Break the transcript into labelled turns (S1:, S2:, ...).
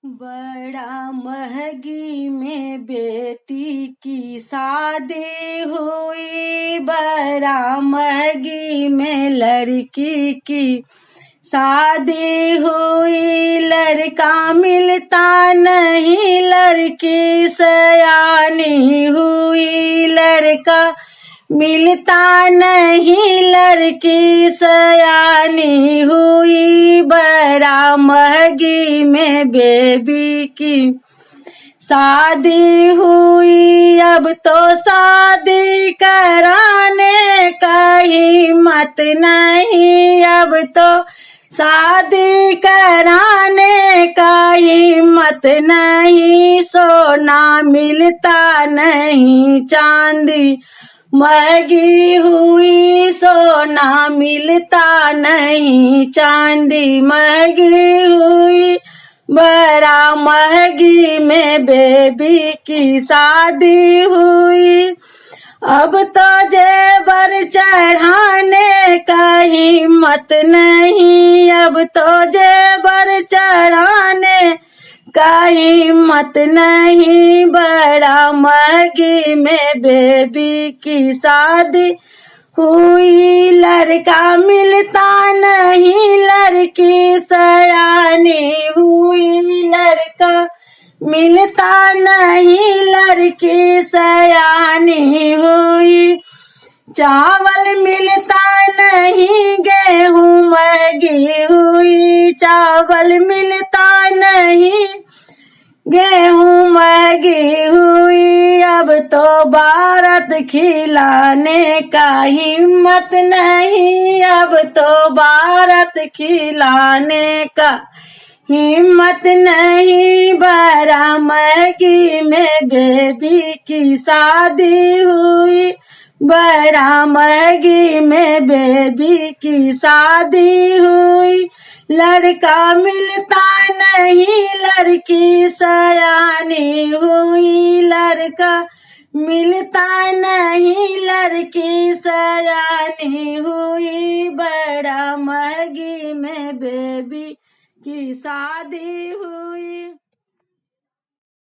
S1: बड़ा महंगी में बेटी की शादी हुई, बड़ा महंगी में लड़की की शादी हुई। लड़का मिलता नहीं, लड़की सयानी हुई। लड़का मिलता नहीं, लड़की सयानी हुई। बड़ा महंगी में बेबी की शादी हुई। अब तो शादी कराने का हिम्मत नहीं, अब तो शादी कराने का हिम्मत नहीं। सोना मिलता नहीं, चांदी महंगी हुई। सोना मिलता नहीं, चांदी महंगी हुई। बड़ा महंगी में बेबी की शादी हुई। अब तो जेवर चढ़ाने का हिम्मत नहीं, अब तो जेवर चढ़ाने का हिम्मत नहीं। बड़ा महंगी में बेबी की शादी हुई। लड़का मिलता नहीं, लड़की सयानी हुई। लड़का मिलता नहीं, लड़की सयानी हुई। चावल मिलता नहीं, गेहूं महंगी हुई। चावल मिलता नहीं, गेहूं महंगी हुई। अब तो भारत खिलाने का हिम्मत नहीं, अब तो भारत खिलाने का हिम्मत नहीं। बड़ा महंगी में बेबी की शादी हुई। बड़ा महंगी में बेबी की शादी हुई। लड़का मिलता नहीं, लड़की सयानी हुई। लड़का मिलता नहीं, लड़की सयानी हुई। बड़ा महंगी में बेबी की शादी हुई।